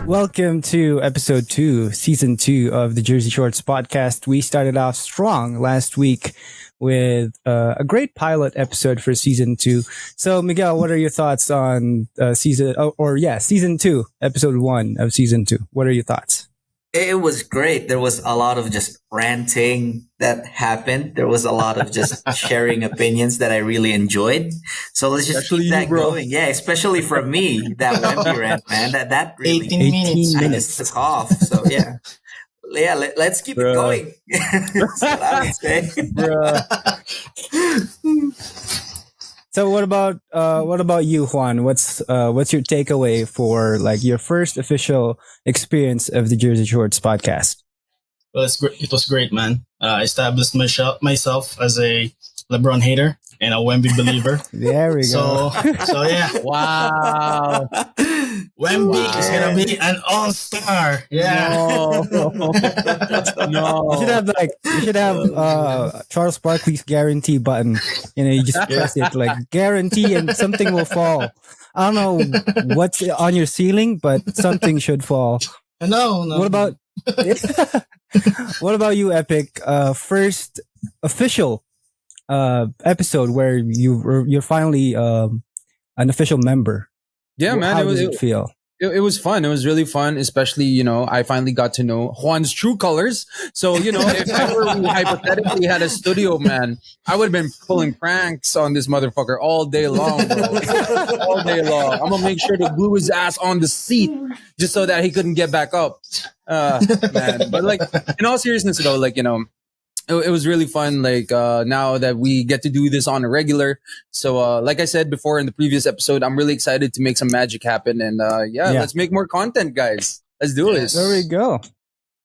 Welcome to episode 2, season 2 of the Jersey Shorts podcast. We started off strong last week with a great pilot episode for season 2. So, Miguel, what are your thoughts on season 2, episode 1 of season 2? What are your thoughts? It was great. There was a lot of just ranting that happened. There was a lot of just sharing opinions that I really enjoyed. So let's just Especially keep that you, bro. going. Yeah, especially for me, that Wemby rant, man. That really 18 minutes. I just took off. So yeah. Yeah, let's keep it going. That's what I would say. So what about you, Juan? What's your takeaway for like your first official experience of the Jersey Shorts podcast? Well, it was great, man. I established myself as a LeBron hater and a Wemby believer. There we go. So yeah. Wow. Wemby is gonna be an all-star. Yeah. No. You should have Charles Barkley's guarantee button. You just press it like guarantee and something will fall. I don't know what's on your ceiling, but something should fall. No. What about what about you, Epic? First official episode where you're finally an official member. Yeah, man. How does it feel? It was fun. It was really fun, especially, I finally got to know Juan's true colors. So, if ever we hypothetically had a studio, man, I would have been pulling pranks on this motherfucker all day long, bro. All day long. I'm going to make sure to glue his ass on the seat just so that he couldn't get back up. Man. But, in all seriousness, though, it was really fun, now that we get to do this on a regular. So, like I said before in the previous episode, I'm really excited to make some magic happen. And, let's make more content, guys. Let's do it. There we go.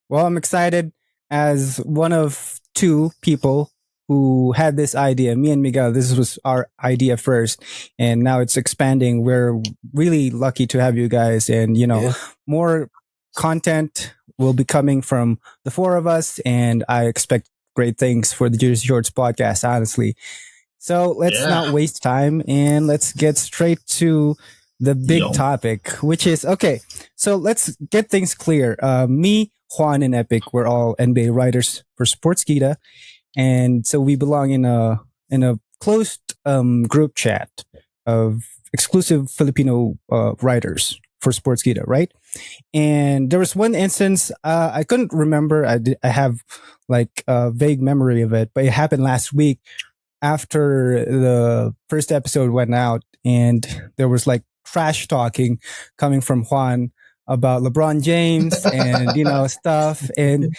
Well, I'm excited as one of two people who had this idea. Me and Miguel, this was our idea first. And now it's expanding. We're really lucky to have you guys. And, more content will be coming from the four of us. And I expect great things for the Jersey Shorts podcast, honestly. So let's not waste time and let's get straight to the big topic, which is, okay, so let's get things clear. Me, Juan, and Epic, we're all NBA writers for Sportskeeda. And so we belong in a closed group chat of exclusive Filipino writers for Sportskeeda, right? And there was one instance, I couldn't remember. I have like a vague memory of it, but it happened last week after the first episode went out, and there was like trash talking coming from Juan about LeBron James and stuff. And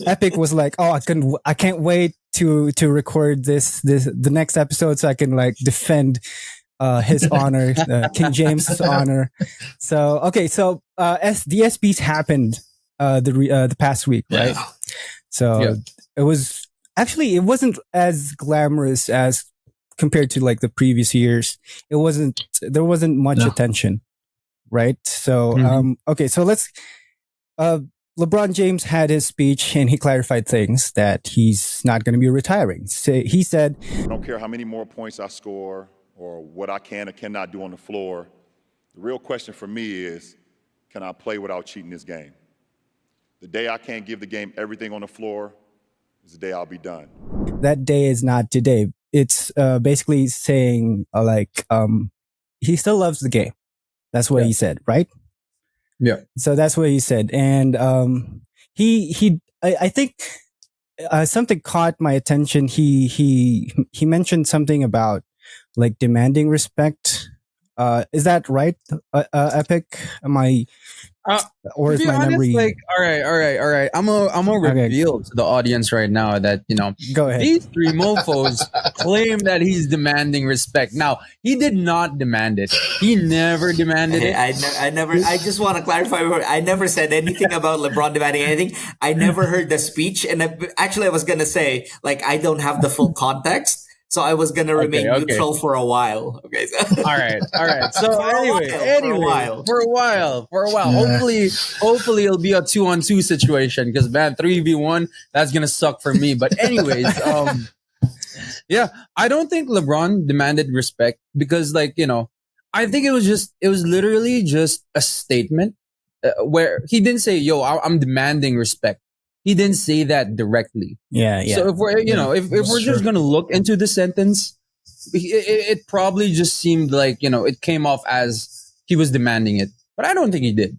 Epic was like, "Oh, I can't wait to record the next episode so I can like defend his honor, King James's honor." So okay, so the ESPYS happened the past week, right? Yeah. So it wasn't as glamorous as compared to like the previous years. There wasn't much attention, right? So okay, so let's LeBron James had his speech and he clarified things that he's not going to be retiring. So he said, "I don't care how many more points I score or what I can or cannot do on the floor. The real question for me is, can I play without cheating this game? The day I can't give the game everything on the floor is the day I'll be done." That day is not today. It's basically saying he still loves the game. That's what he said, right? Yeah. So that's what he said. And I think something caught my attention. He mentioned something about like demanding respect. Is that right, Epic? Am I, or is my memory? All right. I'm a reveal to the audience right now that Go ahead. These three mofos claim that he's demanding respect. Now he did not demand it. He never demanded it. I never. I just want to clarify. I never said anything about LeBron demanding anything. I never heard the speech, and I was gonna say I don't have the full context. So I was gonna remain neutral for a while. Okay. So. All right. So for a while. Hopefully it'll be a 2-on-2 situation because man, 3v1 that's gonna suck for me. But anyways, I don't think LeBron demanded respect because I think it was literally just a statement where he didn't say, "Yo, I'm demanding respect." He didn't say that directly. Yeah. So if we're, if we're just gonna look into the sentence, it probably just seemed like, it came off as he was demanding it, but I don't think he did.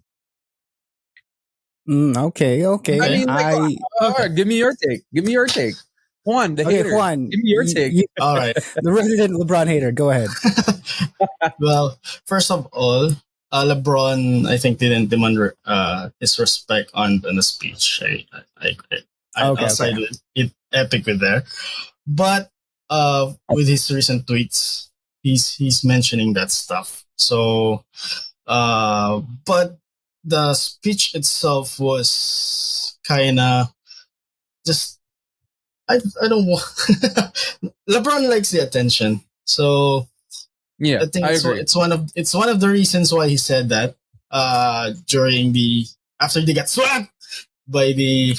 Okay. I mean, all right, give me your take. Juan, the hater. Juan, give me your take. All right. the resident LeBron hater. Go ahead. Well, first of all, LeBron, I think, didn't demand his respect on the speech. I'll side with it, epic with there. But with his recent tweets, he's mentioning that stuff. So, but the speech itself was kind of just. I don't want. LeBron likes the attention, so yeah, I think it's one of the reasons why he said that after they got swept by the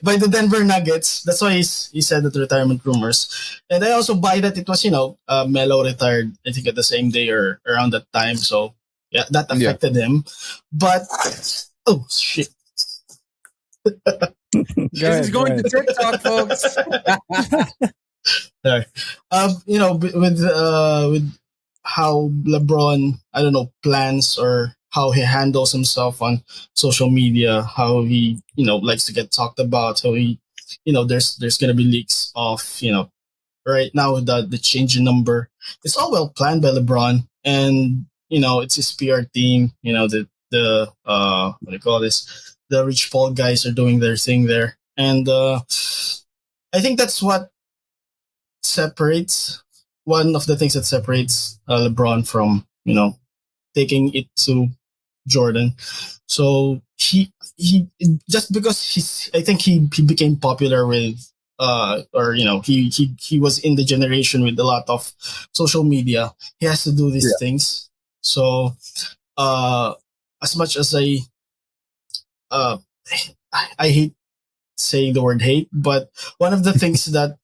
by the Denver Nuggets. That's why he said that retirement rumors, and I also buy that it was Melo retired, I think, at the same day or around that time. So yeah, that affected him. But oh shit. This is going to TikTok, folks. Sorry. With how LeBron, I don't know, plans or how he handles himself on social media, how he, likes to get talked about, how he, there's gonna be leaks of, right now the change in number. It's all well planned by LeBron, and it's his PR team. The what do you call this? The Rich Paul guys are doing their thing there, and I think that's what separates one of the things that separates LeBron from taking it to Jordan. So he just because I think he became popular with he was in the generation with a lot of social media. He has to do these things. So as much as I hate saying the word hate, but one of the things that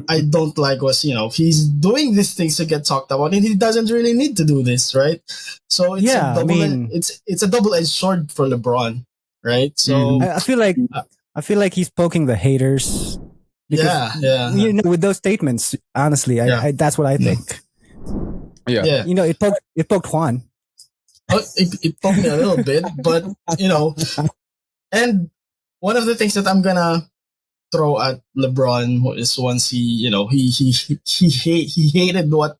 I don't like was, he's doing these things to get talked about, and he doesn't really need to do this, right? So it's it's a double-edged sword for LeBron, right? So I feel like he's poking the haters. Because, with those statements, honestly, I that's what I think. Yeah. It poked Juan. Oh, it poked me a little bit, but and one of the things that I'm gonna throw at LeBron is once he hated what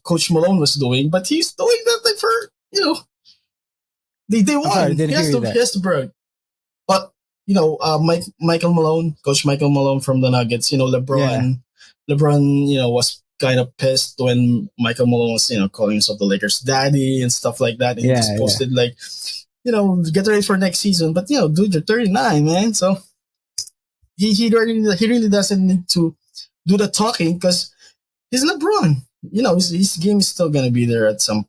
Coach Malone was doing, but he's doing that for they won. Sorry, he has to brag. But Michael Malone, Coach Michael Malone from the Nuggets, LeBron was kind of pissed when Michael Malone was, calling himself the Lakers daddy and stuff like that. And he just posted get ready for next season. But dude, you're 39, man. So he really doesn't need to do the talking because he's LeBron. His game is still gonna be there at some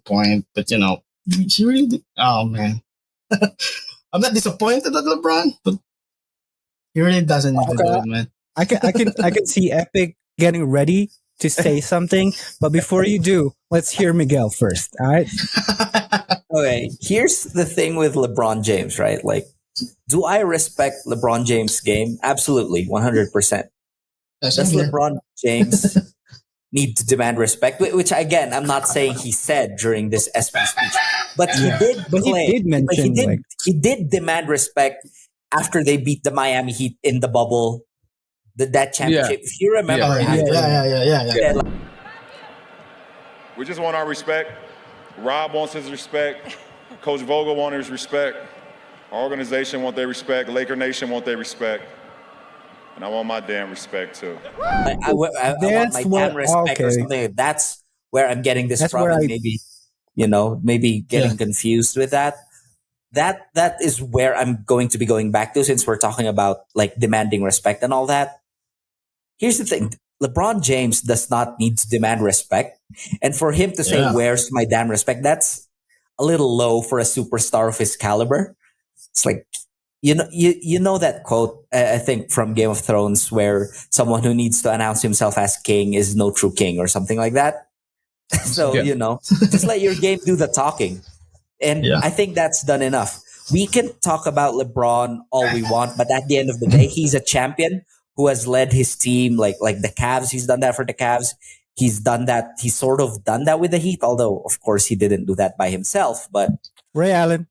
point. But he really oh man. I'm not disappointed at LeBron, but he really doesn't need to do it, man. I can see Epic getting ready to say something, but before you do, let's hear Miguel first. All right. Okay. Here's the thing with LeBron James, right? Like, do I respect LeBron James' game? Absolutely, 100%. Does LeBron James need to demand respect? Which again, I'm not saying he said during this ESPYS speech, but he did. But he did mention he did demand respect after they beat the Miami Heat in the bubble, that championship. If you remember, yeah. We just want our respect. Rob wants his respect. Coach Vogel wants his respect. Our organization want their respect. Laker Nation want their respect. And I want my damn respect too. I want my damn respect or something. That's where I'm getting this from. Maybe getting confused with that. That is where I'm going to be going back to, since we're talking about demanding respect and all that. Here's the thing. LeBron James does not need to demand respect. And for him to say, where's my damn respect? That's a little low for a superstar of his caliber. It's like, you know that quote, I think from Game of Thrones, where someone who needs to announce himself as king is no true king or something like that. So, just let your game do the talking. And Yeah. I think that's done enough. We can talk about LeBron all we want, but at the end of the day, he's a champion who has led his team, like the Cavs. He's done that for the Cavs. He's done that. He's sort of done that with the Heat, although of course he didn't do that by himself. But Ray Allen.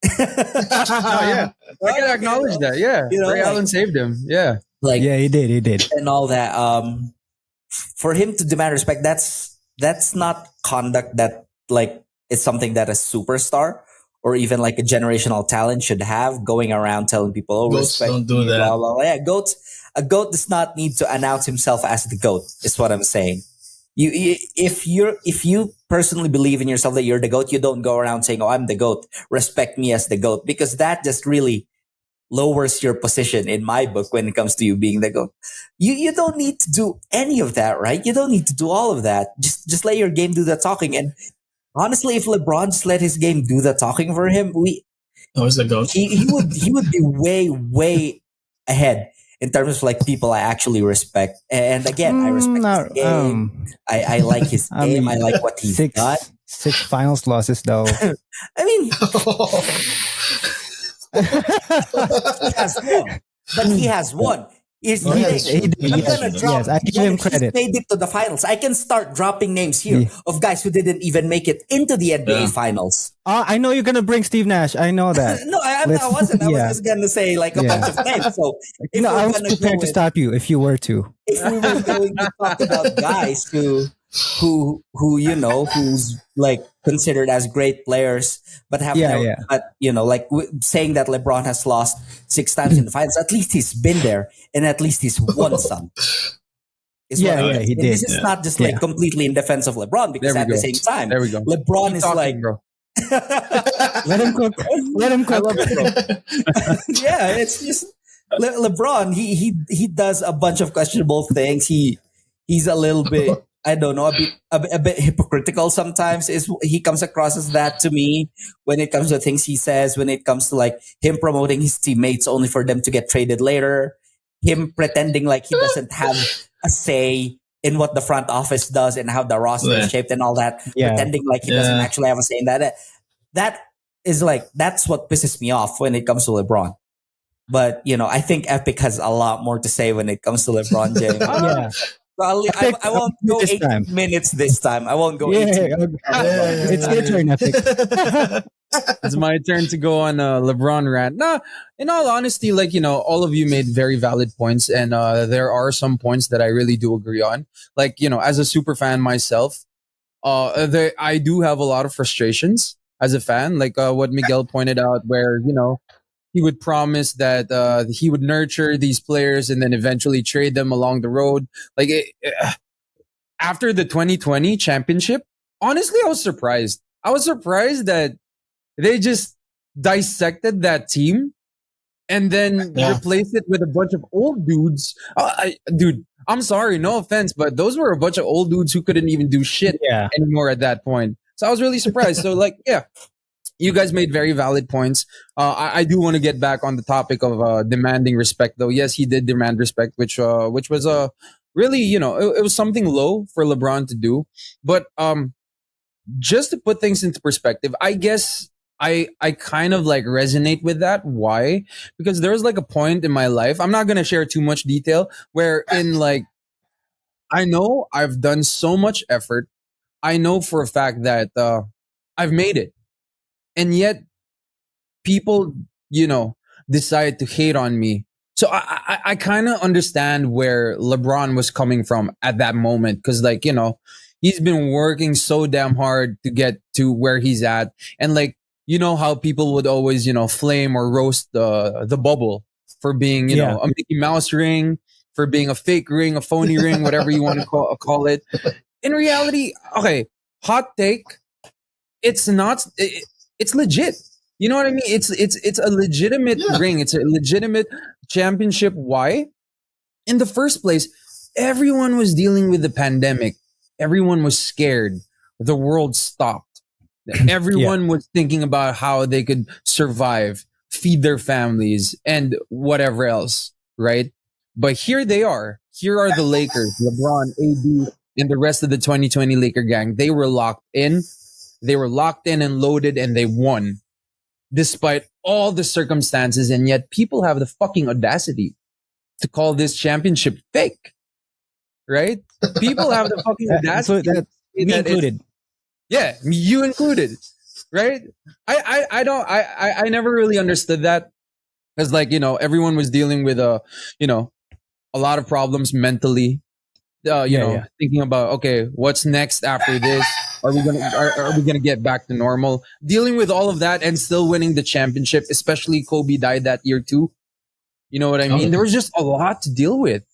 Oh yeah, I gotta acknowledge that. Yeah, Ray Allen saved him. Yeah, yeah, he did. He did, and all that. For him to demand respect, that's not conduct that like is something that a superstar or even like a generational talent should have. Going around telling people, "Oh, Goats respect don't do me," that. blah blah blah. Yeah, a goat does not need to announce himself as the goat. Is what I'm saying. If you personally believe in yourself that you're the goat, you don't go around saying, "Oh, I'm the goat. Respect me as the goat," because that just really lowers your position in my book when it comes to you being the goat. You don't need to do any of that, right? You don't need to do all of that. Just let your game do the talking. And honestly, if LeBron just let his game do the talking for him, was the goat. he would be way ahead in terms of like people I actually respect. And again, I respect his game. I like his game. I like what he's got. 6 finals losses though. I mean, he has one, but he has one. He did, yes, I give him credit. He's made it to the finals. I can start dropping names here of guys who didn't even make it into the NBA finals. I know you're gonna bring Steve Nash. I know that. No, I wasn't. I was just gonna say like a bunch of names. So I was prepared to stop you if you were to. If we were going to talk about guys who who's like considered as great players, but have but like saying that LeBron has lost 6 times in the finals, at least he's been there and at least he's won some. He did. This is not just like completely in defense of LeBron, because at the same time, there we go. LeBron Keep is talking, like, bro. Let him cook. Let him cook. Yeah, it's just LeBron. He does a bunch of questionable things. He's a little bit, I don't know, a bit hypocritical sometimes. He comes across as that to me when it comes to things he says, when it comes to like him promoting his teammates only for them to get traded later, him pretending like he doesn't have a say in what the front office does and how the roster is shaped and all that, pretending like he doesn't actually have a say in that. That is like, that's what pisses me off when it comes to LeBron. But, I think Epic has a lot more to say when it comes to LeBron James. Yeah. So I won't go 8 minutes this time. I won't go 8 minutes. It's your turn, Epic. It's my turn to go on a LeBron rant. No, in all honesty, like, all of you made very valid points. And there are some points that I really do agree on. Like, as a super fan myself, I do have a lot of frustrations as a fan. Like what Miguel pointed out, where, he would promise that he would nurture these players and then eventually trade them along the road. Like after the 2020 championship, honestly, I was surprised. I was surprised that they just dissected that team and then replaced it with a bunch of old dudes. Dude, I'm sorry, no offense, but those were a bunch of old dudes who couldn't even do shit anymore at that point. So I was really surprised. So like, you guys made very valid points. I do want to get back on the topic of demanding respect, though. Yes, he did demand respect, which was really, it was something low for LeBron to do. But just to put things into perspective, I guess I kind of like resonate with that. Why? Because there was like a point in my life, I'm not going to share too much detail, where in like, I know I've done so much effort. I know for a fact that I've made it. And yet people, decide to hate on me. So I kind of understand where LeBron was coming from at that moment. Because like, he's been working so damn hard to get to where he's at. And like, how people would always, flame or roast the bubble for being, a Mickey Mouse ring, for being a fake ring, a phony ring, whatever you want to call it. In reality, okay, hot take, it's not... It's legit. You know what I mean? It's a legitimate ring. It's a legitimate championship. Why? In the first place, everyone was dealing with the pandemic. Everyone was scared. The world stopped. Everyone was thinking about how they could survive, feed their families, and whatever else, right? But here they are. Here are the Lakers, LeBron, AD, and the rest of the 2020 Laker gang. They were locked in. They were locked in and loaded and they won despite all the circumstances. And yet people have the fucking audacity to call this championship fake, right? People have the fucking audacity. So that me included. Yeah, you included, right? I never really understood that because, like, everyone was dealing with a lot of problems mentally. Thinking about, okay, what's next after this? Are we gonna get back to normal? Dealing with all of that and still winning the championship, especially Kobe died that year too. You know what I mean? There was just a lot to deal with,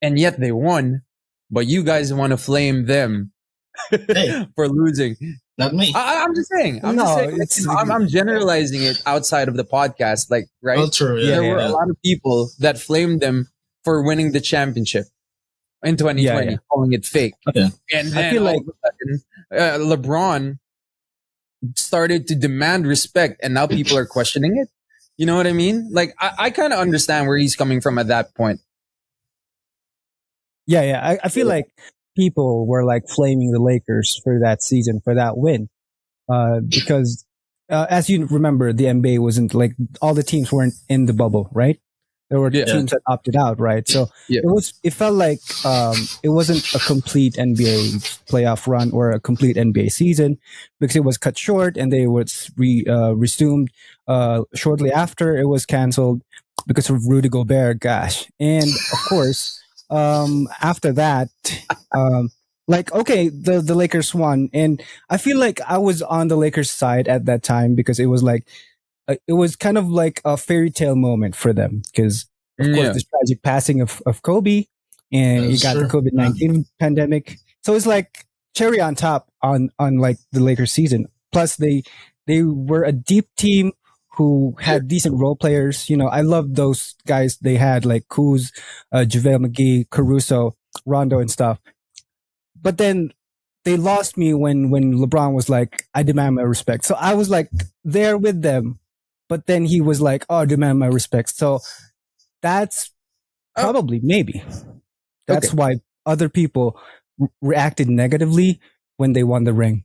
and yet they won. But you guys want to flame them for losing. Not me. I'm just saying. I'm generalizing it outside of the podcast, like, right? Oh, true. Yeah, there were a lot of people that flamed them for winning the championship in 2020, calling it fake. Yeah. And then I feel like LeBron started to demand respect, and now people are questioning it. You know what I mean? Like, I kind of understand where he's coming from at that point. Yeah. I feel like people were like flaming the Lakers for that season, for that win. Because as you remember, the NBA wasn't like, all the teams weren't in the bubble, right? There were teams that opted out, right? So it felt like it wasn't a complete NBA playoff run or a complete NBA season because it was cut short and they was resumed shortly after it was canceled because of Rudy Gobert. Gosh, and of course after that, the Lakers won, and I feel like I was on the Lakers side at that time because it was like. It was kind of like a fairy tale moment for them because, of course, the tragic passing of Kobe, and you got the COVID-19 pandemic. So it's like cherry on top on like the Lakers season. Plus, they were a deep team who had decent role players. I love those guys they had, like Kuz, JaVale McGee, Caruso, Rondo, and stuff. But then they lost me when LeBron was like, I demand my respect. So I was like there with them. But then he was like, oh, demand my respect. So that's probably, maybe. That's why other people reacted negatively when they won the ring.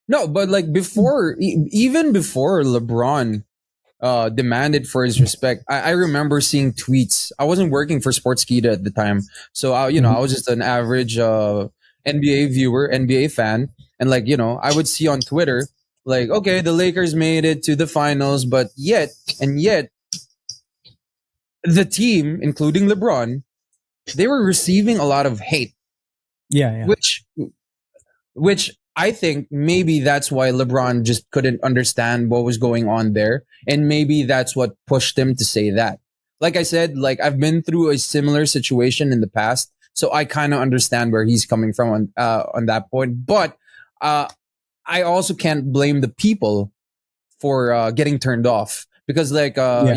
No, but like even before LeBron demanded for his respect, I remember seeing tweets. I wasn't working for Sportskeeda at the time. So, I was just an average NBA viewer, NBA fan. And like, I would see on Twitter, like, okay, the Lakers made it to the finals, but yet the team, including LeBron, they were receiving a lot of hate. Yeah. Which I think maybe that's why LeBron just couldn't understand what was going on there. And maybe that's what pushed him to say that. Like I said, like I've been through a similar situation in the past. So I kind of understand where he's coming from on that point. But I also can't blame the people for getting turned off because, like, what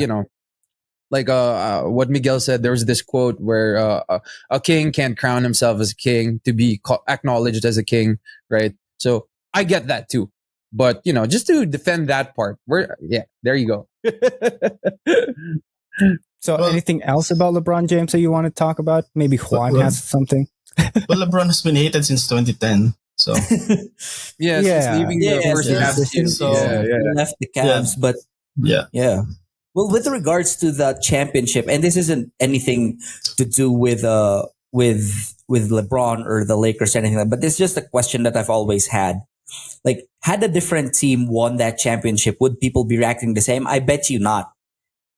Miguel said, there was this quote where a king can't crown himself as a king to be acknowledged as a king, right? So I get that too. But, just to defend that part, there you go. So anything else about LeBron James that you want to talk about? Maybe Juan has something. Well, LeBron has been hated since 2010. So since leaving the first Cavs, left the Cavs, but Well, with regards to the championship, and this isn't anything to do with LeBron or the Lakers or anything, but this is just a question that I've always had. Like, had a different team won that championship, would people be reacting the same? I bet you not.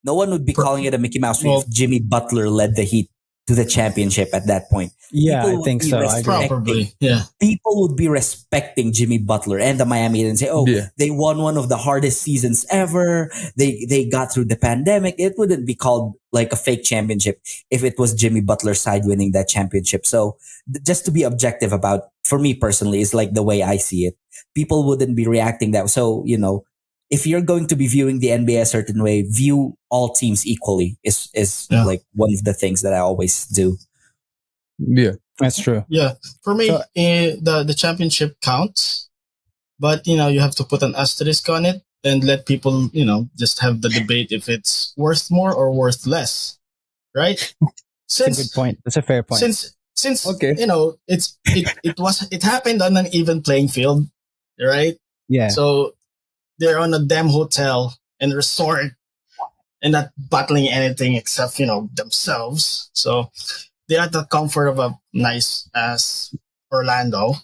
No one would be calling it a Mickey Mouse if Jimmy Butler led the Heat to the championship at that point. Yeah, I think so. I agree. Probably, yeah. People would be respecting Jimmy Butler and the Miami Heat and say, they won one of the hardest seasons ever. They got through the pandemic. It wouldn't be called like a fake championship if it was Jimmy Butler's side winning that championship. So just to be objective about, for me personally, is like the way I see it. People wouldn't be reacting that. So, if you're going to be viewing the NBA a certain way, view all teams equally is like one of the things that I always do. Yeah, that's true. Yeah, for me, the championship counts, but you have to put an asterisk on it and let people just have the debate if it's worth more or worth less, right? That's a good point. That's a fair point. Since it happened on an even playing field. right? Yeah. So they're on a damn hotel and resort and not battling anything except, themselves. So they had the comfort of a nice ass Orlando.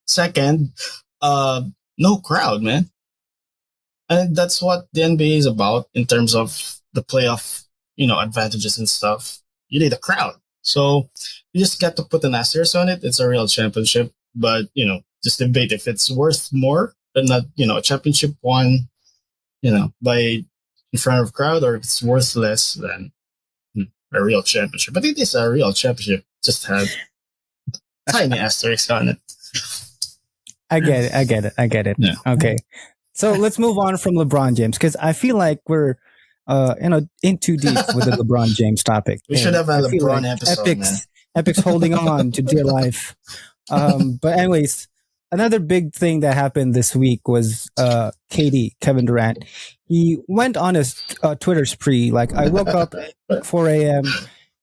Second, no crowd, man. And that's what the NBA is about in terms of the playoff, advantages and stuff. You need a crowd. So you just get to put an asterisk on it. It's a real championship, but, just debate if it's worth more than not, a championship won, by in front of crowd, or if it's worth less than a real championship. But it is a real championship. Just had tiny asterisk on it. I get it. Yeah. Okay. So let's move on from LeBron James, because I feel like we're in too deep with the LeBron James topic. We should have a LeBron episode, man. Epic's holding on to dear life. But anyways, another big thing that happened this week was Kevin Durant. He went on his Twitter spree. Like, I woke up at 4 a.m.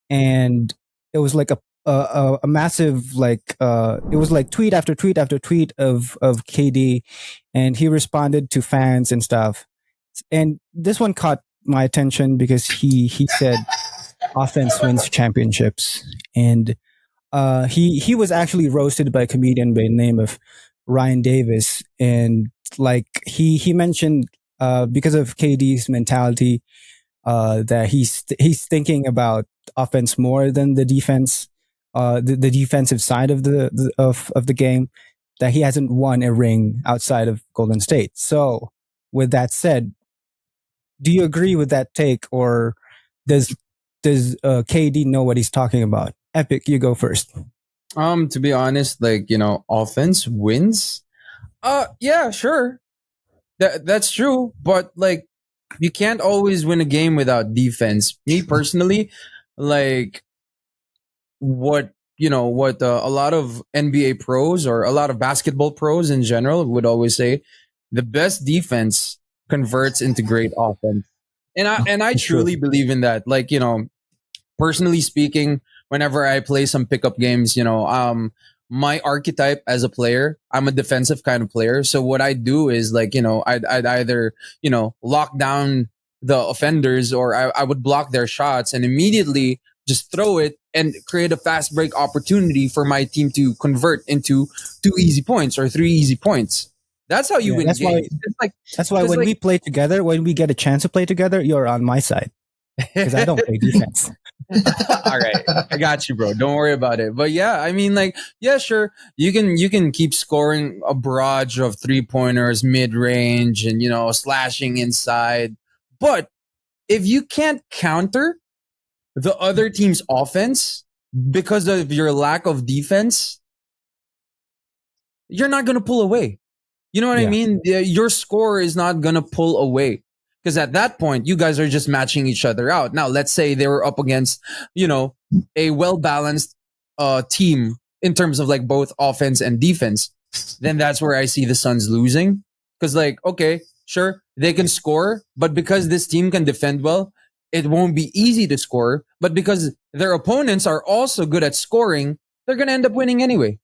and it was like a massive, like, it was like tweet after tweet after tweet of KD, and he responded to fans and stuff. And this one caught my attention because he said offense wins championships. And he was actually roasted by a comedian by the name of Ryan Davis. And like he mentioned because of KD's mentality, that he's thinking about offense more than the defense, the defensive side of the game, that he hasn't won a ring outside of Golden State. So with that said, do you agree with that take, or does KD know what he's talking about? Epic, you go first. To be honest, like, offense wins. Yeah, sure. That's true. But like, you can't always win a game without defense. Me personally, like, what a lot of NBA pros, or a lot of basketball pros in general, would always say, the best defense converts into great offense. And I truly believe in that. Like, personally speaking, whenever I play some pickup games, my archetype as a player, I'm a defensive kind of player. So what I do is, like, I'd either, lock down the offenders, or I would block their shots and immediately just throw it and create a fast break opportunity for my team to convert into 2 easy points or 3 easy points. That's how you win games. That's why when we play together, when we get a chance to play together, you're on my side, because I don't play defense. All right, I got you, bro. Don't worry about it. But yeah, I mean, like, yeah, sure, you can keep scoring a barrage of 3-pointers mid range and slashing inside, but if you can't counter the other team's offense because of your lack of defense, you're not gonna pull away. You know what I mean? Your score is not gonna pull away. Because at that point, you guys are just matching each other out. Now, let's say they were up against, a well-balanced team in terms of like both offense and defense. Then that's where I see the Suns losing. Because, like, okay, sure, they can score, but because this team can defend well, it won't be easy to score. But because their opponents are also good at scoring, they're going to end up winning anyway.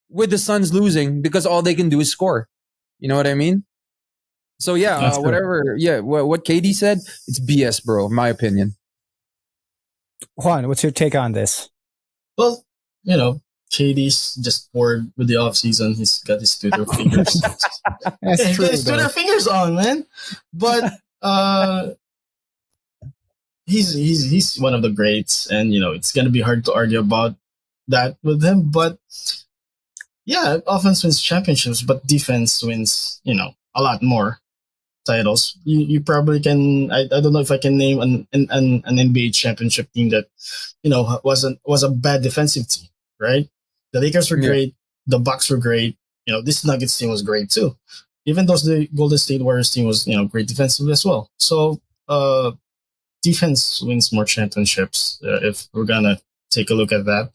With the Suns losing because all they can do is score. You know what I mean? So yeah, whatever. Yeah, what KD said, it's BS, bro. In my opinion. Juan, what's your take on this? Well, KD's just bored with the off season. He's got his Twitter fingers. He's got his Twitter fingers on, man. But he's one of the greats, and it's gonna be hard to argue about that with him. But yeah, offense wins championships, but defense wins, a lot more titles. You probably can. I don't know if I can name an NBA championship team that was a bad defensive team, right? The Lakers were great, the Bucks were great. This Nuggets team was great too. Even though the Golden State Warriors team was great defensively as well. So defense wins more championships if we're gonna take a look at that.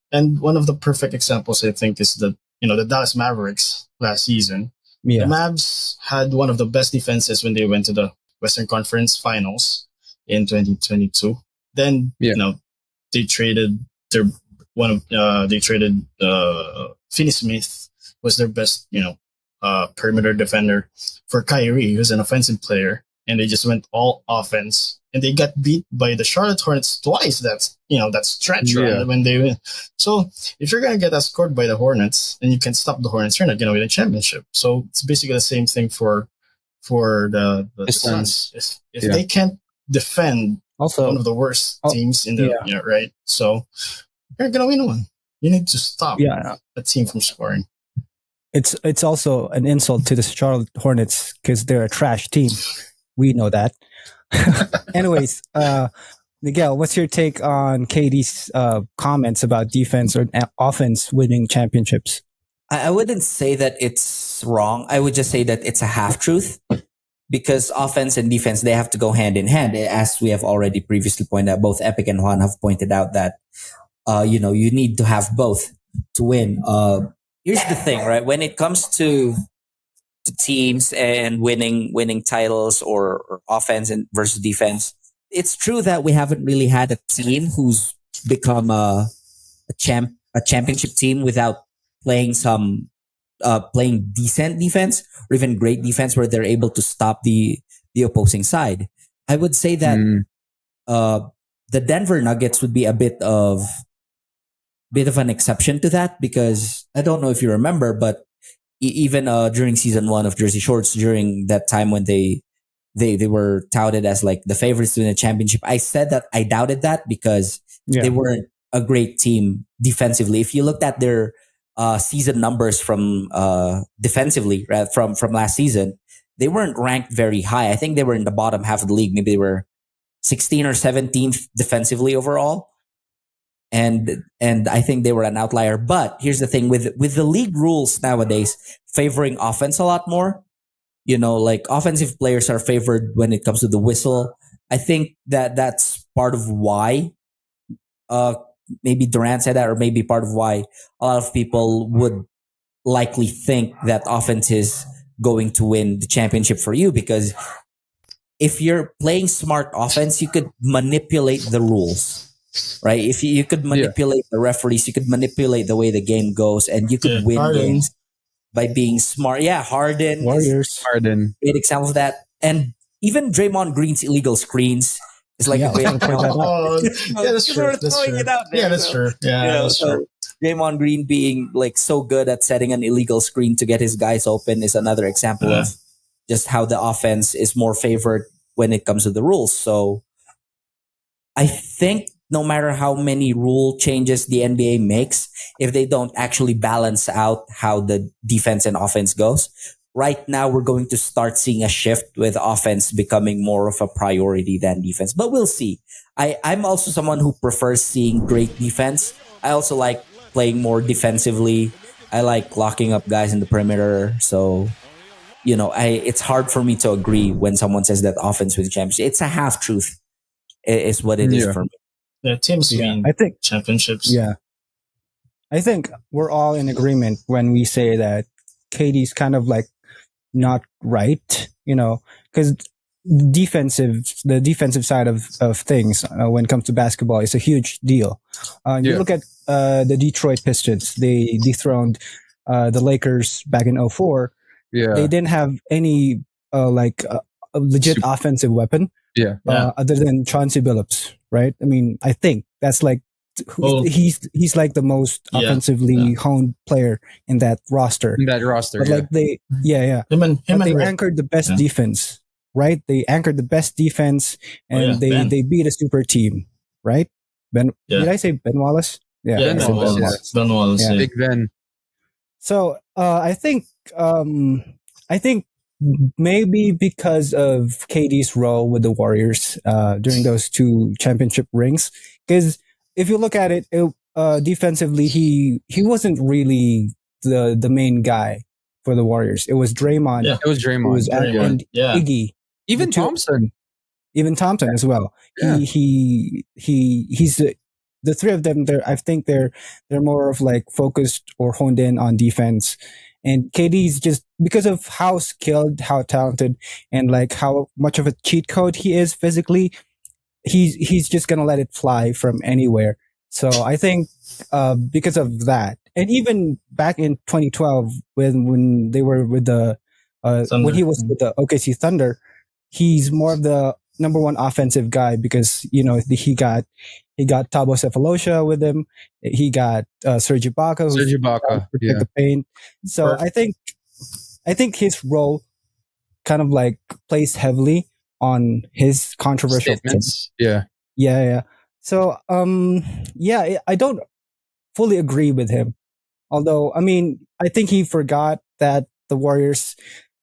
And one of the perfect examples, I think, is the Dallas Mavericks last season. Yeah. The Mavs had one of the best defenses when they went to the Western Conference Finals in 2022. Then they traded Finney Smith was their best perimeter defender for Kyrie, who's an offensive player, and they just went all offense, and they got beat by the Charlotte Hornets twice. That stretch run when they win. So if you're gonna get outscored by the Hornets and you can stop the Hornets, you're not gonna win a championship. So it's basically the same thing for the Suns. If they can't defend also one of the worst teams in the right, so you're gonna win one. You need to stop a team from scoring. It's also an insult to the Charlotte Hornets because they're a trash team. We know that. Anyways, Miguel, what's your take on KD's comments about defense or offense winning championships? I wouldn't say that it's wrong. I would just say that it's a half truth, because offense and defense, they have to go hand in hand. As we have already previously pointed out, both Epic and Juan have pointed out that, you need to have both to win. Here's the thing, right? When it comes to teams and winning titles or offense and versus defense, it's true that we haven't really had a team who's become a championship team without playing playing decent defense or even great defense where they're able to stop the opposing side. I would say that the Denver Nuggets would be a bit of an exception to that, because I don't know if you remember, but even during season 1 of Jersey Shorts, during that time when they were touted as like the favorites to win a championship, I said that I doubted that because they weren't a great team defensively. If you looked at their season numbers from defensively from last season, they weren't ranked very high. I think they were in the bottom half of the league. Maybe they were 16 or 17th defensively overall. And I think they were an outlier. But here's the thing, with the league rules nowadays favoring offense a lot more, like offensive players are favored when it comes to the whistle. I think that's part of why maybe Durant said that, or maybe part of why a lot of people would likely think that offense is going to win the championship for you, because if you're playing smart offense, you could manipulate the rules. Right? If you could manipulate the referees, you could manipulate the way the game goes, and you could win games by being smart. Yeah, Harden. Warriors. Harden. Great example of that. And even Draymond Green's illegal screens is like a great example. That's true. It out there, that's true. Yeah, that's true. Draymond Green being like so good at setting an illegal screen to get his guys open is another example of just how the offense is more favored when it comes to the rules. So I think no matter how many rule changes the NBA makes, if they don't actually balance out how the defense and offense goes, right now we're going to start seeing a shift with offense becoming more of a priority than defense. But we'll see. I'm also someone who prefers seeing great defense. I also like playing more defensively. I like locking up guys in the perimeter. So, it's hard for me to agree when someone says that offense wins championship. It's a half truth, is what it is for me. Yeah, teams win championships. Yeah. I think we're all in agreement when we say that KD's kind of like not right, because the defensive side of things when it comes to basketball is a huge deal. You look at the Detroit Pistons. They dethroned the Lakers back in 2004. Yeah. They didn't have any a legit offensive weapon other than Chauncey Billups, right? I mean, I think that's like he's like the most offensively honed player in that roster. But like they they anchored the best defense, right? They anchored the best defense, and they beat a super team, right? Did I say Ben Wallace? Yeah, Ben Wallace. Big Ben. So I think maybe because of KD's role with the Warriors during those 2 championship rings, because if you look at it, defensively, he wasn't really the main guy for the Warriors. It was Draymond. Yeah, it was Draymond. And Iggy. Even Thompson. Even Thompson as well. Yeah. He's the 3 of them. I think they're more of like focused or honed in on defense. And KD's just because of how skilled, how talented, and like how much of a cheat code he is physically, he's just gonna let it fly from anywhere. So I think because of that, and even back in 2012 when they were with the when he was with the OKC Thunder, he's more of the number one offensive guy because he got Tabo Cephalosha with him. He got Serge Ibaka, who's Serge Ibaka, protect the paint. So I think his role kind of like plays heavily on his controversial statements. Yeah. So I don't fully agree with him. Although I mean, I think he forgot that the Warriors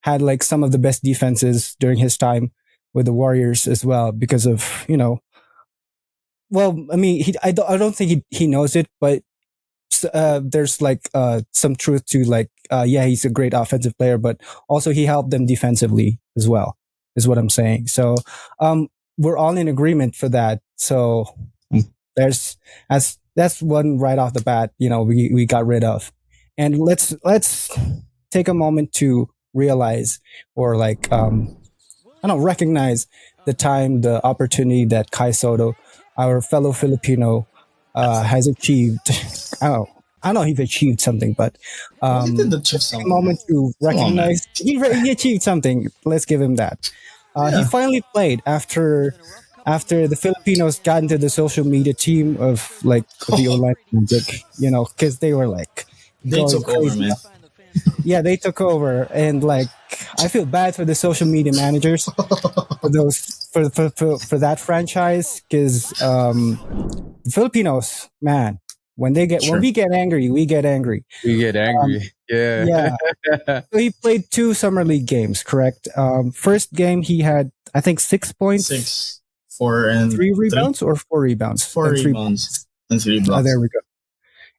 had like some of the best defenses during his time with the Warriors as well because of, well, I mean, I don't think he knows it, but there's like some truth to like he's a great offensive player, but also he helped them defensively as well, is what I'm saying. So we're all in agreement for that. So that's one right off the bat, we got rid of. And let's take a moment to realize or like recognize the opportunity that Kai Sotto, our fellow Filipino, has achieved. I don't know if he achieved something, but he did achieve something. A moment to recognize he achieved something. Let's give him that. He finally played after the Filipinos got into the social media team of like the Orlando Magic, because they were like they took over, man. Yeah, they took over, and like I feel bad for the social media managers for that franchise because the Filipinos, man, when we get angry, we get angry. Yeah. So he played 2 summer league games, correct? First game he had I think 6 points, 6, 4, and 3 rebounds, or 4 rebounds, 4 rebounds and 3 blocks. There we go.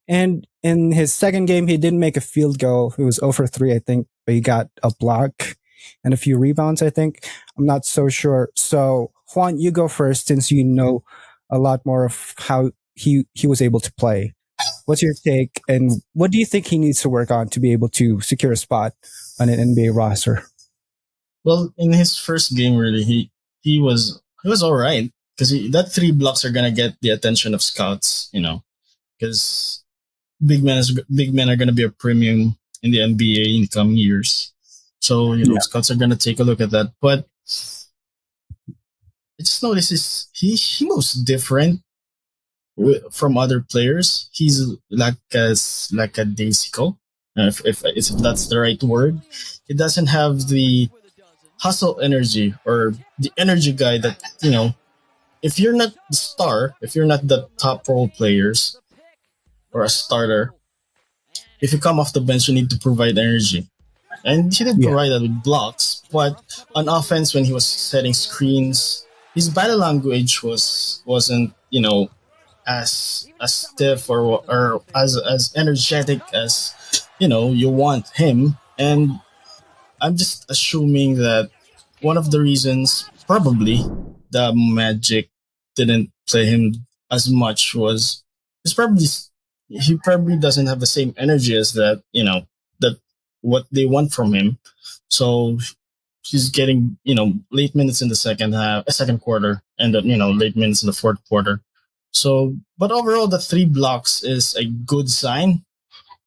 And in his second game, he didn't make a field goal. He was 0 for 3, I think, but he got a block and a few rebounds, I think. I'm not so sure. So, Juan, you go first since you know a lot more of how he was able to play. What's your take, and what do you think he needs to work on to be able to secure a spot on an NBA roster? Well, in his first game, really, he was all right because that 3 blocks are gonna get the attention of scouts, because big men are going to be a premium in the NBA in the coming years. So, scouts are going to take a look at that. But I just noticed he moves different from other players. He's like a daisical, if that's the right word. He doesn't have the hustle energy or the energy guy that, if you're not the star, if you're not the top role players, or a starter, if you come off the bench, you need to provide energy. And he did provide that with blocks, but on offense, when he was setting screens, his body language wasn't as stiff or as energetic as you want him. And I'm just assuming that one of the reasons probably the Magic didn't play him as much was he probably doesn't have the same energy as that what they want from him. So he's getting late minutes in the second quarter, and late minutes in the fourth quarter. So, but overall, the 3 blocks is a good sign,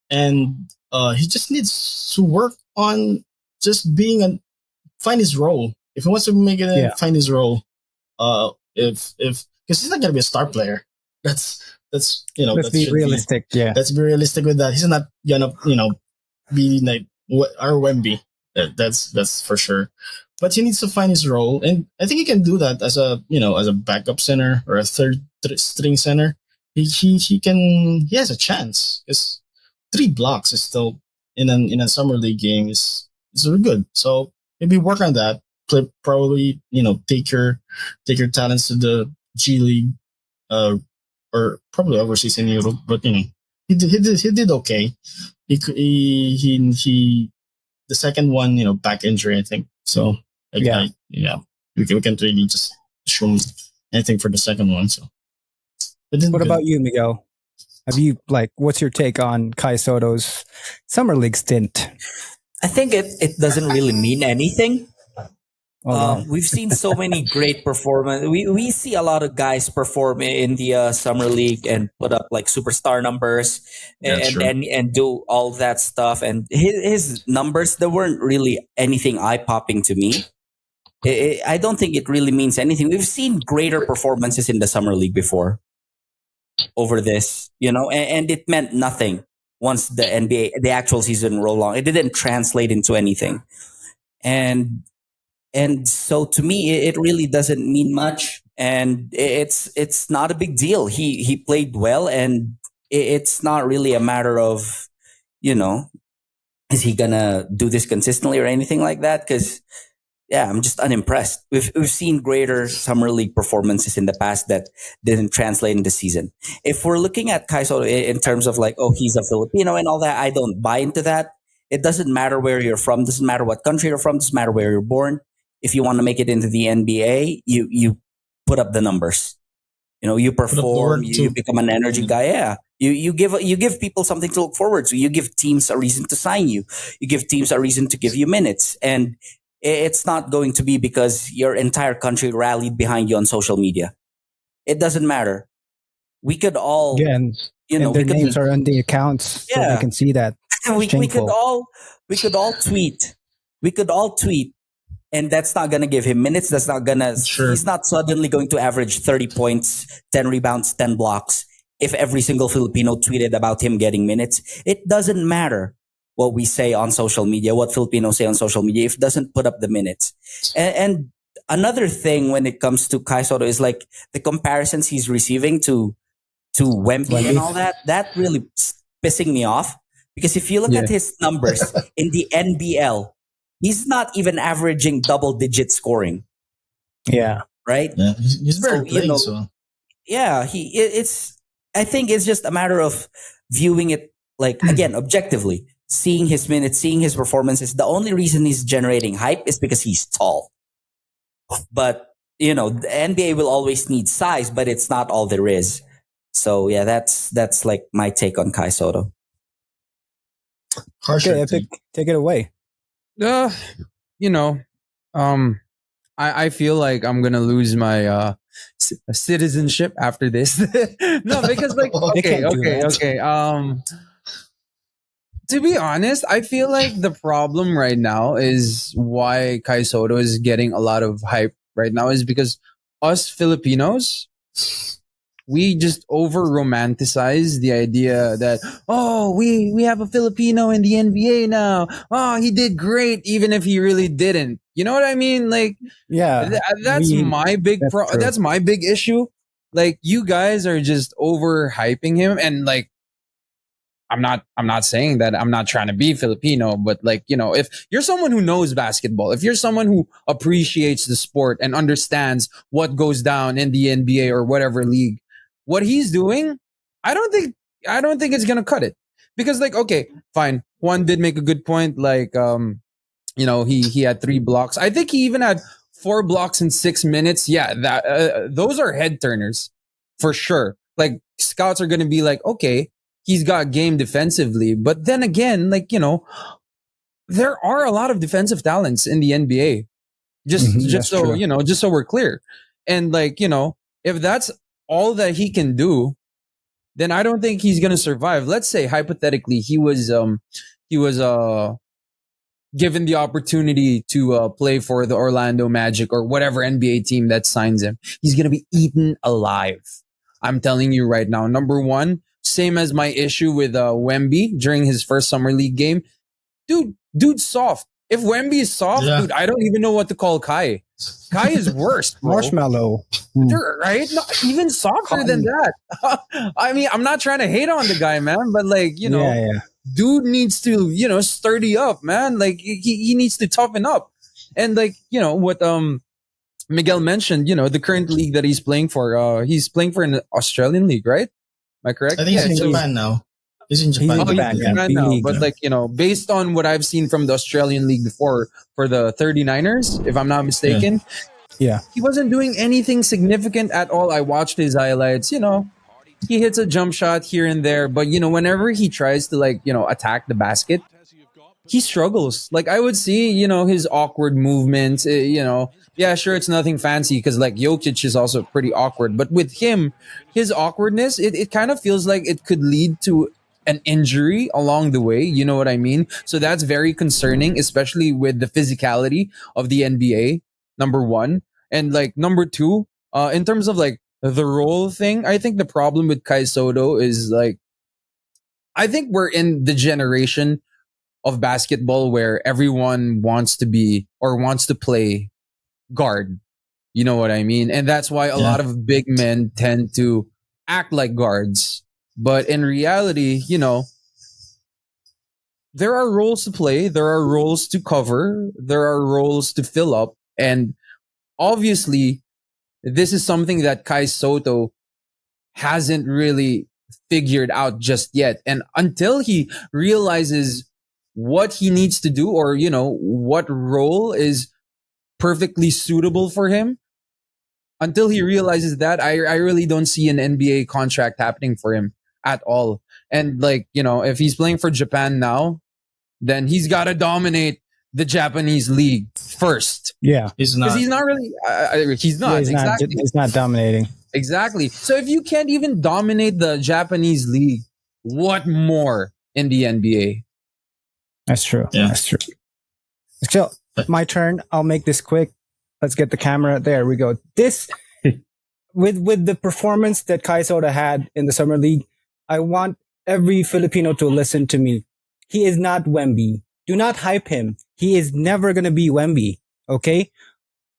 and he just needs to work on just find his role. If he wants to make it, find his role. If because he's not gonna be a star player. Let's be realistic. Let's be realistic with that. He's not gonna be like our Wemby. That's for sure. But he needs to find his role, and I think he can do that as a backup center or a third string center. He has a chance. Because 3 blocks is still in a summer league game is really good. So maybe work on that. Probably take your talents to the G League. Or probably overseas in Europe, but he did okay. He the second one, back injury, I think. So we can't really just assume anything for the second one. So, what about you, Miguel? What's your take on Kai Sotto's summer league stint? I think it doesn't really mean anything Hold on. We've seen so many great performance. We see a lot of guys perform in the summer league and put up like superstar numbers That's true. and do all that stuff. And his numbers, they weren't really anything eye popping to me. I don't think it really means anything. We've seen greater performances in the summer league before over this, and it meant nothing once the NBA, the actual season rolled on. It didn't translate into anything. And so to me it really doesn't mean much, and it's not a big deal. He played well, and it's not really a matter of, you know is he gonna do this consistently or anything like that, because I'm just unimpressed. We've seen greater summer league performances in the past that didn't translate in the season. If we're looking at Kai Sotto in terms of like, oh, he's a Filipino and all that, I don't buy into that. It doesn't matter where you're from, doesn't matter what country you're from, doesn't matter where you're born. If you want to make it into the NBA, you put up the numbers. You perform, you become an energy guy. Yeah. You give people something to look forward to. You give teams a reason to sign you. You give teams a reason to give you minutes. And it's not going to be because your entire country rallied behind you on social media. It doesn't matter. We could all, Again, and their names are on the accounts, so they can see that. we could all tweet. We could all tweet, and that's not going to give him minutes. That's not going to. Sure. He's not suddenly going to average 30 points, 10 rebounds, 10 blocks. If every single Filipino tweeted about him getting minutes, it doesn't matter what we say on social media, what Filipinos say on social media, if it doesn't put up the minutes. And another thing when it comes to Kai Sotto is like the comparisons he's receiving to Wemby and all that. That really pissing me off, because if you look at his numbers in the NBL, he's not even averaging double-digit scoring. Yeah. Right? Yeah, he's very playing, so. Yeah, I think it's just a matter of viewing it, like, again, objectively. Seeing his minutes, seeing his performances. The only reason he's generating hype is because he's tall. But, the NBA will always need size, but it's not all there is. So, yeah, that's like my take on Kai Sotto. Okay, Epic, take it away. I feel like I'm gonna lose my citizenship after this. No, because like okay. To be honest, I feel like the problem right now is why Kai Sotto is getting a lot of hype right now is because us Filipinos, we just over romanticize the idea that, oh, we have a Filipino in the NBA now. Oh, he did great, even if he really didn't. You know what I mean? Like, yeah, that's my big that's my big issue. Like, you guys are just overhyping him, and like, I'm not saying that I'm not trying to be Filipino, but like, if you're someone who knows basketball, if you're someone who appreciates the sport and understands what goes down in the NBA or whatever league, what he's doing, I don't think it's gonna cut it. Because like, okay, fine. Juan did make a good point. Like, he had 3 blocks. I think he even had 4 blocks in 6 minutes. Yeah, that those are head turners for sure. Like, scouts are gonna be like, okay, he's got game defensively, but then again, like, there are a lot of defensive talents in the NBA. Just so we're clear. And like, if that's all that he can do, then I don't think he's gonna survive. Let's say hypothetically he was given the opportunity to play for the Orlando Magic or whatever NBA team that signs him. He's gonna be eaten alive. I'm telling you right now. Number one, same as my issue with Wemby during his first summer league game. Dude's soft. If Wemby is soft, dude, I don't even know what to call Kai. Kai is worse, bro. Marshmallow. Right? No, even softer than that. I mean, I'm not trying to hate on the guy, man, but like, dude needs to, sturdy up, man. Like, he needs to toughen up. And like, what Miguel mentioned, the current league that he's playing for, he's playing for an Australian league, right? Am I correct? I think he's in Japan now. He's in Japan. He's in Japan now. But like, based on what I've seen from the Australian league before for the 39ers, if I'm not mistaken, he wasn't doing anything significant at all. I watched his highlights, he hits a jump shot here and there, but whenever he tries to like, attack the basket, he struggles. Like I would see, you know, his awkward movements. You know, yeah, sure, it's nothing fancy because like Jokic is also pretty awkward, but with him, his awkwardness, it kind of feels like it could lead to an injury along the way. You know what I mean? So that's very concerning, especially with the physicality of the NBA. Number one, and like number two, in terms of like the role thing, I think the problem with Kai Soto is like I think we're in the generation of basketball where everyone wants to be or wants to play guard. You know what I mean? And that's why a lot of big men tend to act like guards. But in reality, you know, there are roles to play, there are roles to cover, there are roles to fill up. And obviously, this is something that Kai Soto hasn't really figured out just yet. And until he realizes what he needs to do or, you know, what role is perfectly suitable for him, until he realizes that, I really don't see an NBA contract happening for him at all. And like, you know, if he's playing for Japan now, then he's got to dominate the Japanese league first. Yeah. He's not. Because he's not really, he's not. Yeah, exactly. he's not dominating. Exactly. So if you can't even dominate the Japanese league, what more in the NBA? That's true. Yeah. That's true. So my turn. I'll make this quick. Let's get the camera. There we go. This with the performance that Kai Soto had in the summer league, I want every Filipino to listen to me. He is not Wemby. Do not hype him. He is never gonna be Wemby. Okay.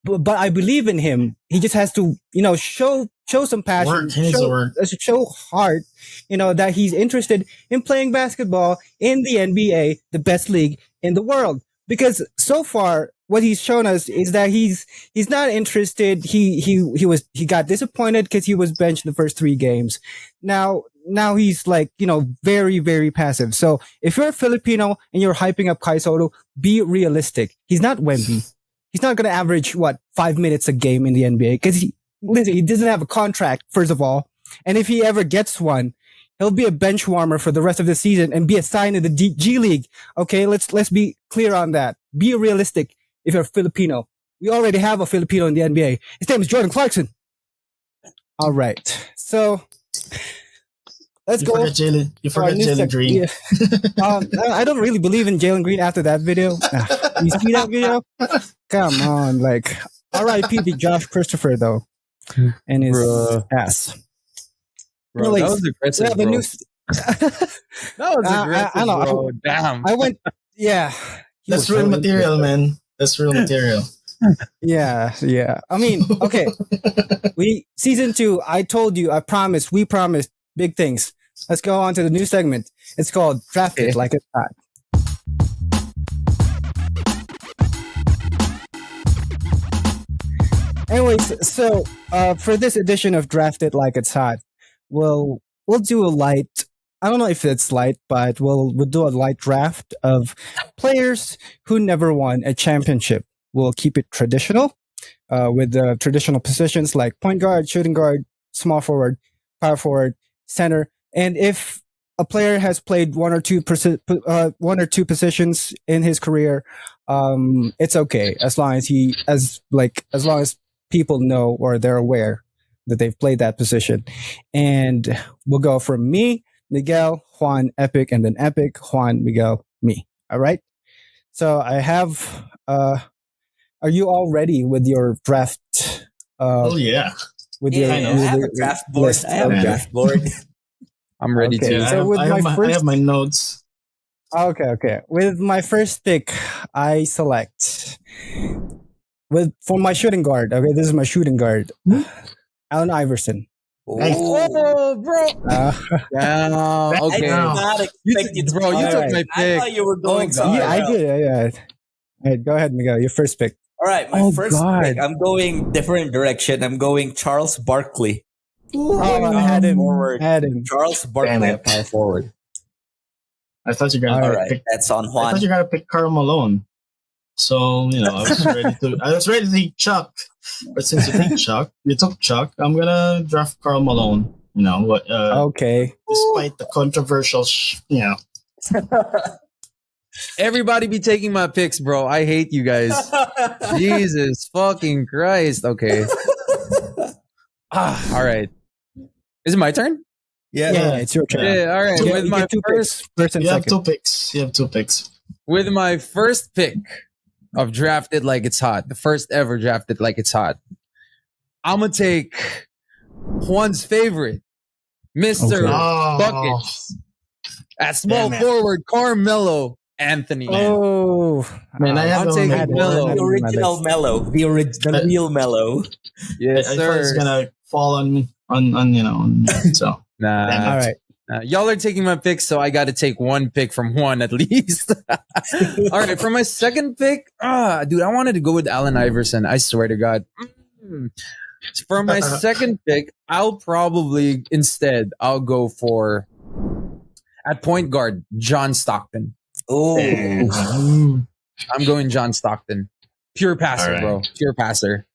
But I believe in him. He just has to, you know, show some passion, show heart, you know, that he's interested in playing basketball in the NBA, the best league in the world. Because so far, what he's shown us is that he's not interested. He got disappointed because he was benched the first 3 games. Now he's like, you know, very, very passive. So if you're a Filipino and you're hyping up Kai Soto, be realistic. He's not Wemby. He's not going to average 5 minutes a game in the NBA because he doesn't have a contract, first of all. And if he ever gets one, he'll be a bench warmer for the rest of the season and be assigned to the G League. Okay, let's be clear on that. Be realistic if you're a Filipino. We already have a Filipino in the NBA. His name is Jordan Clarkson. All right. So let's go. You forgot Jalen Green. Yeah. I don't really believe in Jalen Green after that video. You see that video? Come on, like R.I.P. to Josh Christopher though, and his ass. Bro, that was aggressive. Yeah, the bro. That was aggressive. I know. Bro. Damn. I went. Yeah. That's real material, man. That's real material. Yeah. I mean, okay. Season 2. I told you. I promised. We promised big things. Let's go on to the new segment. It's called Draft It Like It's Hot. Anyways, so for this edition of Draft It Like It's Hot, we'll do a light. I don't know if it's light, but we'll do a light draft of players who never won a championship. We'll keep it traditional, with the traditional positions like point guard, shooting guard, small forward, power forward, center. And if a player has played one or two positions in his career, it's okay as long as people know or they're aware that they've played that position. And we'll go from me, Miguel, Juan, Epic, and then Epic, Juan, Miguel, me. All right. So I have. Are you all ready with your draft? Oh yeah. I have a draft board. I have a draft board. I'm ready to. So with I have my notes. Okay. With my first pick, I select for my shooting guard. Okay, this is my shooting guard, Allen Iverson. Oh, bro! Okay. I did not expect you to. Bro, you took my pick. I thought you were going somewhere. Yeah, I did. Yeah. All right, go ahead, Miguel. Your first pick. All right, my first pick. I'm going different direction. I'm going Charles Barkley. I had him. Charles Barkley, power forward. I thought you were gonna pick. That's on Juan. I thought you were gonna pick Karl Malone. So I was ready to take Chuck, but since you took Chuck, I'm gonna draft Karl Malone. Okay. Despite the controversial, Everybody be taking my picks, bro. I hate you guys. Jesus fucking Christ. Okay. All right. Is it my turn? Yeah, it's your turn. Yeah, all right. You With my get two picks. First and You have second. 2 picks. You have 2 picks. With my first pick of Drafted Like It's Hot, the first ever Drafted Like It's Hot, I'm going to take Juan's favorite, Mr. Buckets, at small forward, Carmelo Anthony. Oh, Man, I'm taking Melo. The original Mellow. The real Mellow. Yes, I thought it's sir. gonna fall on me. On so Nah. all right. Y'all are taking my picks, so I got to take one pick from Juan at least. All right, for my second pick, dude, I wanted to go with Allen Iverson. I swear to God. For my second pick, I'll go for at point guard John Stockton. Oh, I'm going John Stockton. Pure passer, All right. bro. Pure passer.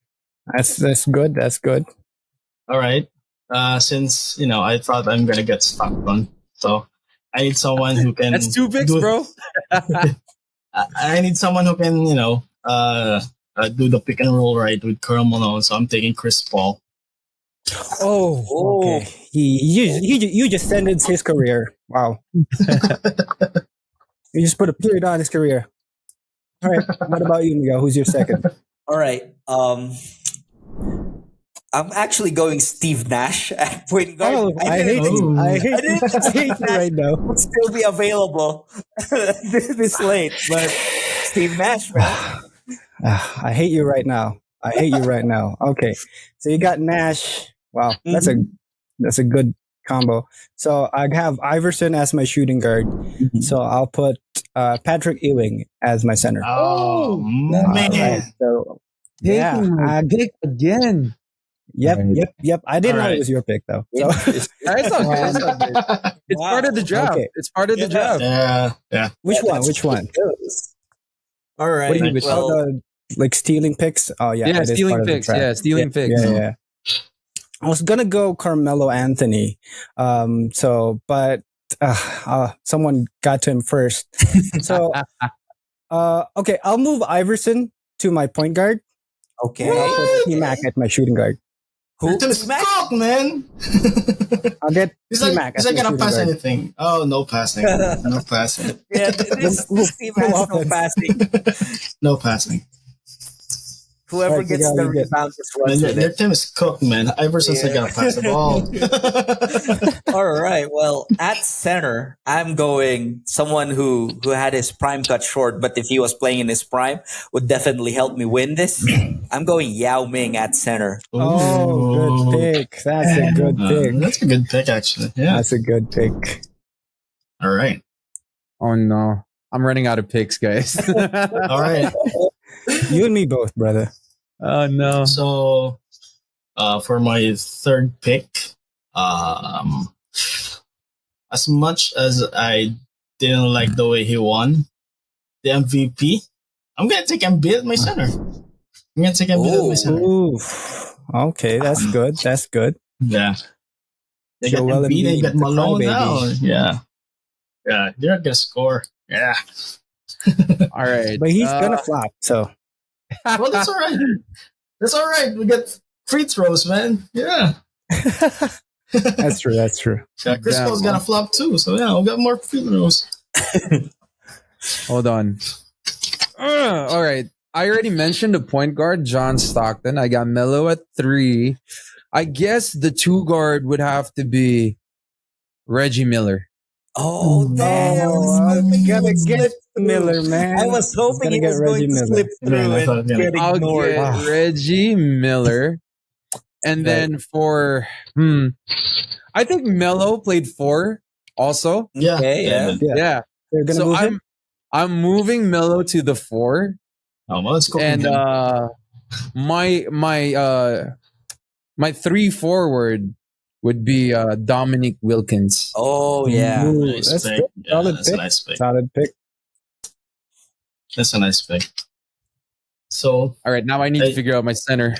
That's good. That's good. all right. Since I thought I'm gonna get stuck on, so I need someone who can. That's 2 picks, bro. I need someone who can do the pick and roll right with Karl Malone. So I'm taking Chris Paul. Oh, okay. You just sentenced his career. Wow. You just put a period on his career. All right. What about you, Miguel? Who's your second? all right. I'm actually going Steve Nash at point guard. Oh, I hate you. I hate you Nash right now. would still be available this late, but Steve Nash, man. I hate you right now. I hate you right now. Okay. So you got Nash. Wow. That's a good combo. So I have Iverson as my shooting guard. So I'll put Patrick Ewing as my center. Oh man! Right, so I pick again. Yep. I didn't know it was your pick though. So It's okay. It's okay. It's part of the draft. Okay. It's part of the draft. Yeah. which one? All right. What do you mean? Well, Like stealing picks? Oh yeah. Yeah, it is part stealing of the picks. draft. Yeah, stealing picks. Yeah. I was gonna go Carmelo Anthony. But someone got to him first. So okay, I'll move Iverson to my point guard. okay. And I'll put T-Mac at my shooting guard. Who? It's cock, man. I'll get He's T-Mac like as my gonna shooting pass guard. anything. Oh, no passing. No passing. Yeah, this team has no passing. No passing. Whoever Alright, gets Miguel, the you get- rebound just Man, runs your, with your it. team is cooked, man. Iverson's like gonna pass the ball. All right. Well, at center, I'm going someone who had his prime cut short, but if he was playing in his prime, would definitely help me win this. I'm going Yao Ming at center. Oh, good pick. That's a good pick. That's a good pick, actually. Yeah. That's a good pick. All right. Oh no, I'm running out of picks, guys. All right. You and me both, brother. Oh no. So, for my third pick, as much as I didn't like the way he won the MVP, I'm gonna take Embiid at my center. I'm gonna take Embiid at my center. Oof. Okay, that's good. That's good. Yeah. They got Joel Embiid, they Embiid, got the Malone crybaby. now. Yeah. Yeah, they're gonna score. Yeah. All right. But he's gonna flop. So Well, that's all right. That's all right. We get free throws, man. Yeah. that's true. That's true. Yeah, Chris Damn, Paul's gonna flop too. So yeah, we'll get more free throws. Hold on. All right. I already mentioned the point guard, John Stockton. I got Melo at 3. I guess the 2 guard would have to be Reggie Miller. Oh, damn. I'm gonna get Miller, man. I was hoping he Gonna was get going Reggie to Miller. slip through Man, I thought, and yeah. get I'll ignored. get Wow. Reggie Miller. And then for, I think Melo played 4 also. Yeah. Okay, yeah. Yeah. They're gonna So move him. I'm moving Melo to the 4. Oh, well, let's go. And my 3 forward would be Dominic Wilkins. Oh, yeah. Ooh, Nice that's pick. good. Yeah, Solid that's a pick. nice pick. Solid pick. That's a nice pick. So, All right, now I need to Hey. figure out my center.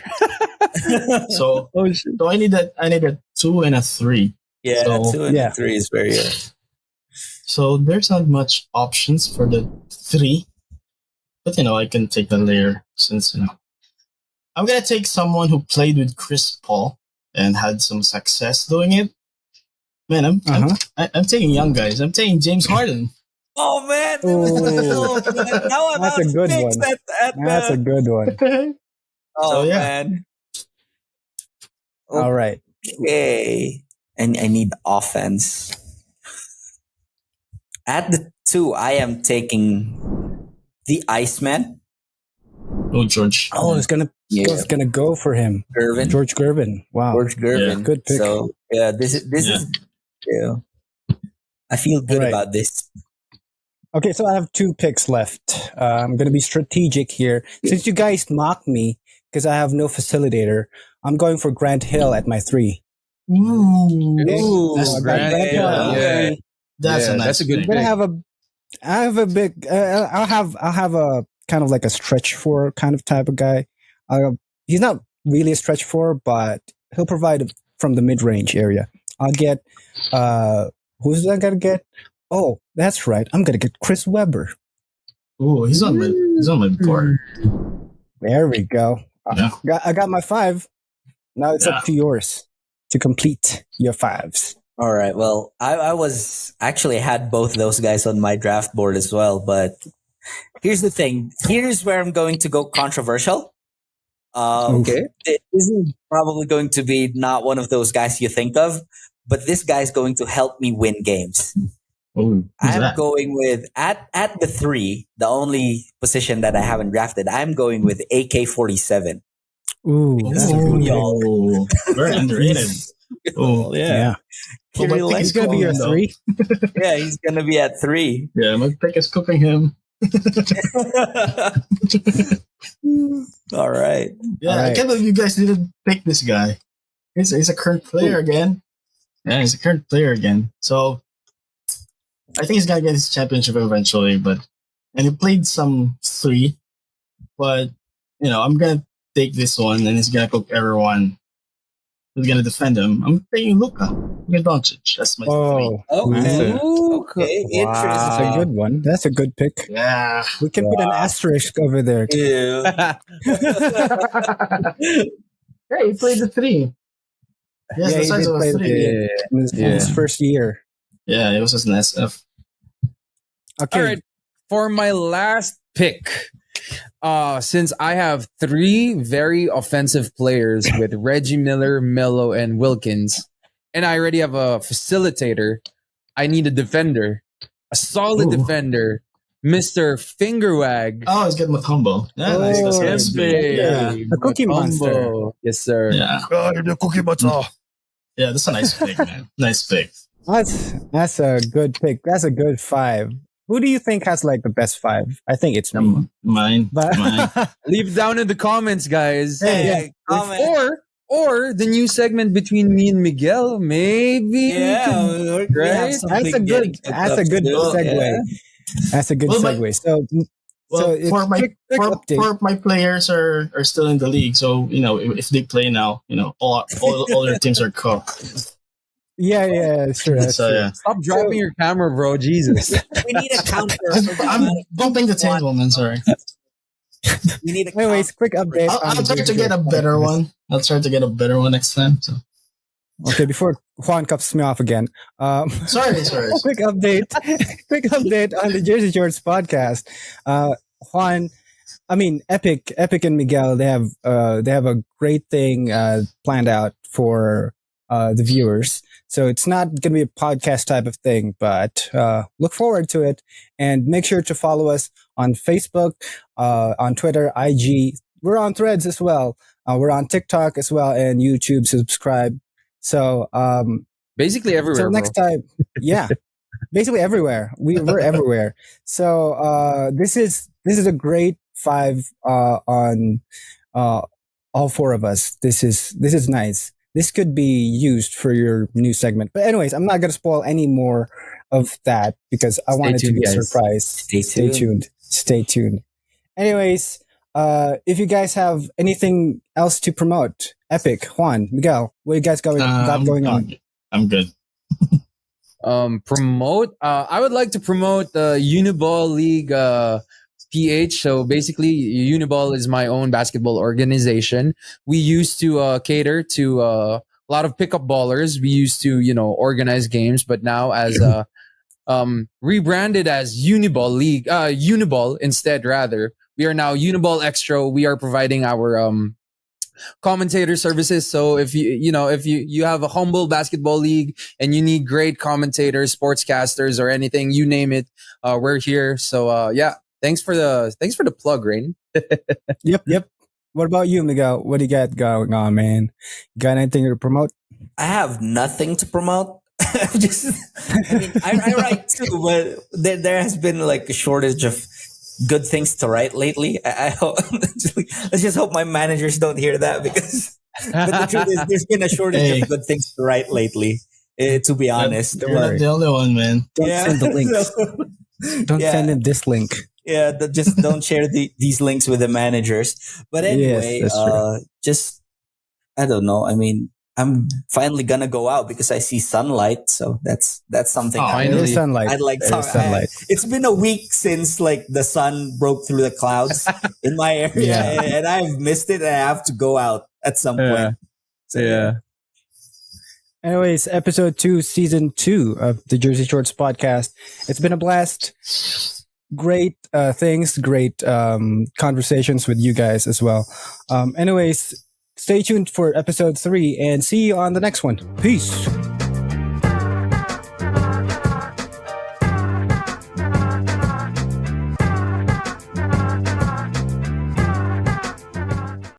so, Oh shit. so I need a 2 and a 3. Yeah, So, 2 and yeah. 3 is very good. So there's not much options for the 3. But, I can take the layer since, I'm going to take someone who played with Chris Paul and had some success doing it. Man, I'm taking young guys. I'm taking James Harden. Oh man! Ooh. Now I'm That's out a of good picks one. at That's a good one. Oh So, yeah. man. All right. Okay. And I need offense. At the 2, I am taking the Iceman. Oh, George. Oh, I was gonna go for him. Gervin. George Gervin. Wow. George Gervin. Yeah. Good pick. So yeah, this is I feel good about this. Okay, so I have 2 picks left. I'm going to be strategic here. Since you guys mocked me because I have no facilitator, I'm going for Grant Hill at my 3. Ooh, That's Grant Hill at my 3. That's a good I'm gonna have a big. I'll have a kind of like a stretch 4 kind of type of guy. He's not really a stretch 4, but he'll provide from the mid range area. I'll get. Who's I gonna get? Oh, that's right. I'm gonna get Chris Webber. Oh, he's on my board. There we go. Yeah. I got my 5. Now it's up to yours to complete your 5s. All right. Well, I was actually had both those guys on my draft board as well, but here's the thing. Here's where I'm going to go controversial. Okay. This is probably going to be not one of those guys you think of, but this guy's going to help me win games. I'm going with at the 3, the only position that I haven't drafted. I'm going with AK-47. Ooh, that's a good y'all. Very underrated. Oh yeah. He's gonna be your 3. Yeah, he's gonna be at 3. Yeah, my pick is cooking him. All right. Yeah, All right. I can't believe you guys didn't pick this guy. He's a current player again. Yeah, he's a current player again. So I think he's gonna get his championship eventually. And he played some 3, but I'm gonna take this one, and he's gonna cook everyone. Who's gonna defend him? I'm taking Luka Doncic. That's my 3. Okay. Wow. That's a good one. That's a good pick. Yeah, We can put an asterisk over there. Yeah. Hey, he played the 3. Yes, Yeah, the he size did of a play 3. in his first year. Yeah, it was just an SF. Okay. All right. For my last pick, since I have 3 very offensive players with Reggie Miller, Melo, and Wilkins, and I already have a facilitator, I need a defender, a solid defender, Mr. Fingerwag. Oh, he's getting Matumbo. Yeah, nice. That's good. Yeah. The Cookie Monster. Yes, sir. Yeah. The Cookie Monster. Yeah, that's a nice pick, man. Nice pick. That's a good pick. That's a good 5. Who do you think has like the best 5? I think it's me. Mine. But Leave down in the comments, guys. Hey, comment. Or the new segment between me and Miguel, maybe. Yeah, right? That's a good segue. Yeah. That's a good segue. For my players are still in the league, so if they play now, all their teams are cooked. Yeah, sure. So yeah, Stop dropping your camera, bro. Jesus. We need a counter. I'm bumping the table, man. Sorry. We need a Anyways, quick update. I'll try to get a better one. I'll try to get a better one next time. So. Okay, before Juan cuts me off again. Sorry. Quick update on the Jersey Shorts podcast. Juan, Epic and Miguel, they have a great thing planned out for the viewers. So it's not going to be a podcast type of thing, but look forward to it, and make sure to follow us on Facebook, on Twitter, IG. We're on Threads as well. We're on TikTok as well, and YouTube. Subscribe. So basically everywhere. So next time, yeah, basically everywhere. We're everywhere. So this is a great 5 on all 4 of us. This is nice. This could be used for your new segment. But anyways, I'm not going to spoil any more of that because I want it to be a surprise. Stay tuned. Anyways, if you guys have anything else to promote, Epic, Juan, Miguel, what you guys got going on? I'm good. Promote. I would like to promote the Uniball League PH. So basically, Uniball is my own basketball organization. We used to cater to a lot of pickup ballers. We used to, organize games, but now as rebranded as Uniball League, Uniball instead, rather. We are now Uniball Extra. We are providing our commentator services. So if you have a humble basketball league and you need great commentators, sportscasters, or anything, you name it, we're here. So thanks for the plug, Rain. Yep. What about you, Miguel? What do you got going on, man? Got anything to promote? I have nothing to promote. I write too, but there has been like a shortage of good things to write lately. I hope, let's just hope my managers don't hear that, because but the truth is there's been a shortage of good things to write lately. To be honest, you're not the only one, man. Don't send the links. Don't send him this link. Yeah, just don't share these links with the managers. But anyway, just I don't know. I mean, I'm finally gonna go out because I see sunlight, so that's something. Finally, sunlight. I'd like sunlight. It's been a week since like the sun broke through the clouds in my area, and I've missed it. And I have to go out at some point. So, yeah. Anyways, episode 2, season 2 of the Jersey Shorts podcast. It's been a blast. Great things, great conversations with you guys as well. Anyways, stay tuned for episode 3 and see you on the next one. Peace.